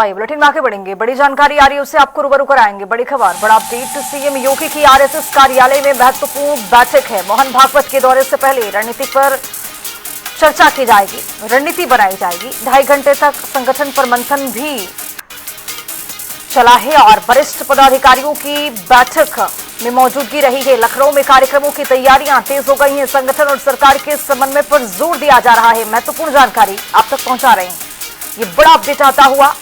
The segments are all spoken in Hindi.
आइए बुलेटिन में आगे बढ़ेंगे। बड़ी जानकारी आ रही है, उससे आपको रूबरू कराएंगे। बड़ी खबर, बड़ा अपडेट। सीएम योगी की आरएसएस कार्यालय में महत्वपूर्ण बैठक है। मोहन भागवत के दौरे से पहले रणनीति पर चर्चा की जाएगी, रणनीति बनाई जाएगी। 2.5 घंटे तक संगठन पर मंथन भी चला है और वरिष्ठ पदाधिकारियों की बैठक में मौजूदगी रही है। लखनऊ में कार्यक्रमों की तैयारियां तेज हो गई हैं। संगठन और सरकार के समन्वय पर जोर दिया जा रहा है। महत्वपूर्ण जानकारी आप तक पहुंचा रहे हैं। ये बड़ा अपडेट आता हुआ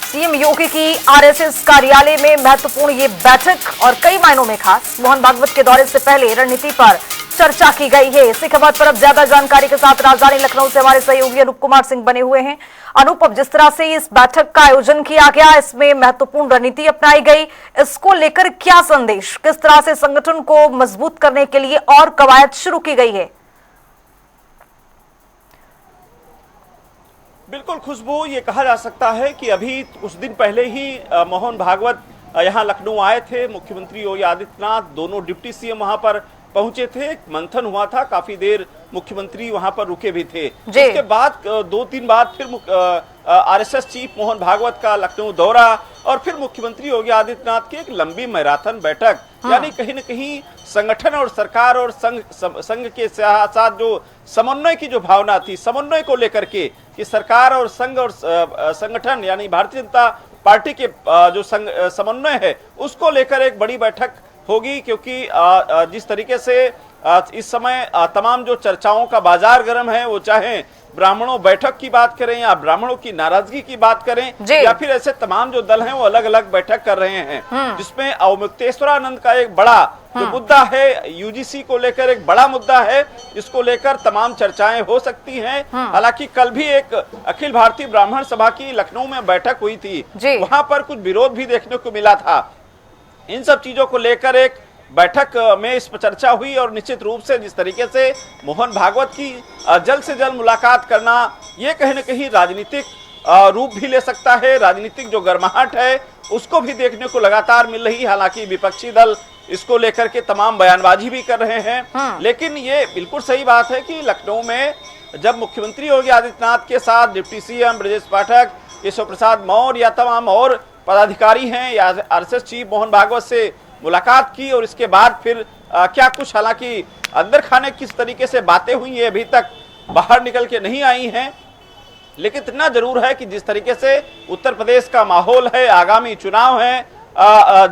सीएम योगी की आरएसएस कार्यालय में महत्वपूर्ण ये बैठक और कई मायनों में खास। मोहन भागवत के दौरे से पहले रणनीति पर चर्चा की गई है। इसी खबर पर अब ज्यादा जानकारी के साथ राजधानी लखनऊ से हमारे सहयोगी अनूप कुमार सिंह बने हुए हैं। अनूप, अब जिस तरह से इस बैठक का आयोजन किया गया, इसमें महत्वपूर्ण रणनीति अपनाई गई, इसको लेकर क्या संदेश, किस तरह से संगठन को मजबूत करने के लिए और कवायद शुरू की गई है? बिल्कुल खुशबू, ये कहा जा सकता है कि अभी कुछ दिन पहले ही मोहन भागवत यहाँ लखनऊ आए थे। मुख्यमंत्री योगी आदित्यनाथ, दोनों डिप्टी सीएम वहां पर पहुंचे थे। मंथन हुआ था, काफी देर मुख्यमंत्री वहां पर रुके भी थे। उसके बाद 2-3 बाद फिर आरएसएस चीफ मोहन भागवत का लखनऊ दौरा और फिर मुख्यमंत्री योगी आदित्यनाथ की एक लंबी मैराथन बैठक। यानी कहीं न कहीं संगठन और सरकार और संघ के साथ जो समन्वय की जो भावना थी, समन्वय को लेकर के कि सरकार और संघ और संगठन यानी भारतीय जनता पार्टी के जो समन्वय है, उसको लेकर एक बड़ी बैठक होगी। क्योंकि जिस तरीके से इस समय तमाम जो चर्चाओं का बाजार गर्म है, वो चाहे ब्राह्मणों बैठक की बात करें या ब्राह्मणों की नाराजगी की बात करें या फिर ऐसे तमाम जो दल हैं वो अलग अलग बैठक कर रहे हैं, जिसमें अवमुक्तेश्वरानंद का एक बड़ा जो मुद्दा है, यूजीसी को लेकर एक बड़ा मुद्दा है, इसको लेकर तमाम चर्चाएं हो सकती हैं। हालांकि कल भी एक अखिल भारतीय ब्राह्मण सभा की लखनऊ में बैठक हुई थी, वहां पर कुछ विरोध भी देखने को मिला था। इन सब चीजों को लेकर एक बैठक में इस पर चर्चा हुई और निश्चित रूप से जिस तरीके से मोहन भागवत की जल्द से जल्द मुलाकात करना, ये कहीं न कहीं राजनीतिक रूप भी ले सकता है। राजनीतिक जो गर्माहट है उसको भी देखने को लगातार मिल रही है। हालांकि विपक्षी दल इसको लेकर के तमाम बयानबाजी भी कर रहे हैं, लेकिन ये बिल्कुल सही बात है कि लखनऊ में जब मुख्यमंत्री योगी आदित्यनाथ के साथ डिप्टी सीएम ब्रजेश पाठक, केशव प्रसाद मौर्य या तमाम और पदाधिकारी हैं या आरएसएस चीफ मोहन भागवत से मुलाकात की और इसके बाद फिर क्या कुछ, हालांकि अंदर खाने किस तरीके से बातें हुई ये अभी तक बाहर निकल के नहीं आई हैं, लेकिन इतना जरूर है कि जिस तरीके से उत्तर प्रदेश का माहौल है, आगामी चुनाव है,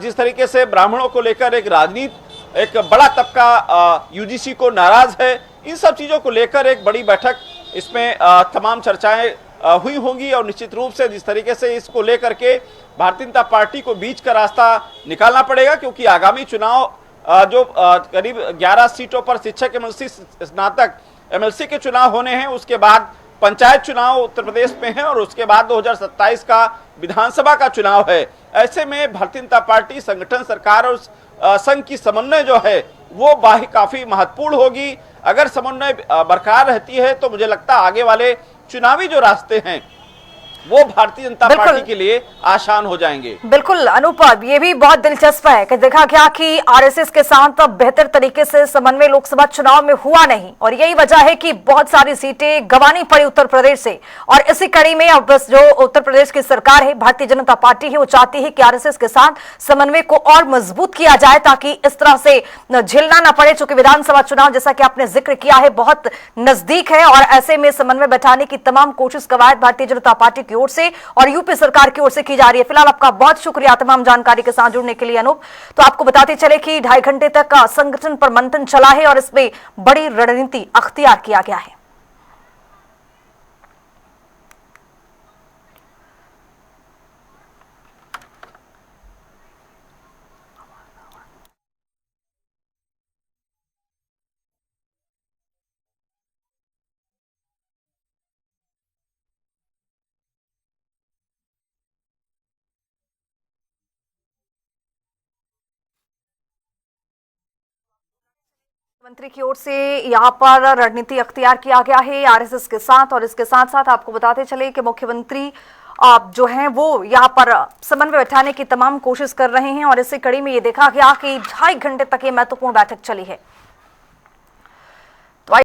जिस तरीके से ब्राह्मणों को लेकर एक राजनीति, एक बड़ा तबका यूजीसी को नाराज है, इन सब चीजों को लेकर एक बड़ी बैठक इसमें तमाम चर्चाएं हुई होंगी। और निश्चित रूप से जिस तरीके से इसको लेकर के भारतीय जनता पार्टी को बीच का रास्ता निकालना पड़ेगा, क्योंकि आगामी चुनाव जो करीब 11 सीटों पर शिक्षक एमएलसी, स्नातक एमएलसी के चुनाव होने हैं, उसके बाद पंचायत चुनाव उत्तर प्रदेश में है और उसके बाद 2027 का विधानसभा का चुनाव है। ऐसे में भारतीय जनता पार्टी, संगठन, सरकार और संघ की समन्वय जो है वो काफी महत्वपूर्ण होगी। अगर समन्वय बरकरार रहती है तो मुझे लगता है आगे वाले चुनावी जो रास्ते हैं वो भारतीय जनता पार्टी के लिए आसान हो जाएंगे। बिल्कुल अनूप, ये भी बहुत दिलचस्प है कि देखा गया कि आरएसएस के साथ अब बेहतर तरीके से समन्वय लोकसभा चुनाव में हुआ नहीं और यही वजह है कि बहुत सारी सीटें गंवानी पड़ी उत्तर प्रदेश से। और इसी कड़ी में अब जो उत्तर प्रदेश की सरकार है, भारतीय जनता पार्टी है, वो चाहती है कि आरएसएस के साथ समन्वय को और मजबूत किया जाए ताकि इस तरह से झेलना न पड़े। चूंकि विधानसभा चुनाव, जैसा कि आपने जिक्र किया है, बहुत नजदीक है और ऐसे में समन्वय बैठाने की तमाम कोशिश कवायद भारतीय जनता पार्टी की ओर से और यूपी सरकार की ओर से की जा रही है। फिलहाल आपका बहुत शुक्रिया तमाम जानकारी के साथ जुड़ने के लिए अनूप। तो आपको बताते चले कि 2.5 घंटे तक का संगठन पर मंथन चला है और इसमें बड़ी रणनीति अख्तियार किया गया है। मंत्री की ओर से यहां पर रणनीति अख्तियार किया गया है आरएसएस के साथ और इसके साथ साथ आपको बताते चले कि मुख्यमंत्री जो हैं वो यहां पर समन्वय बैठाने की तमाम कोशिश कर रहे हैं और इसी कड़ी में ये देखा गया कि 2.5 घंटे तक ये महत्वपूर्ण बैठक चली है।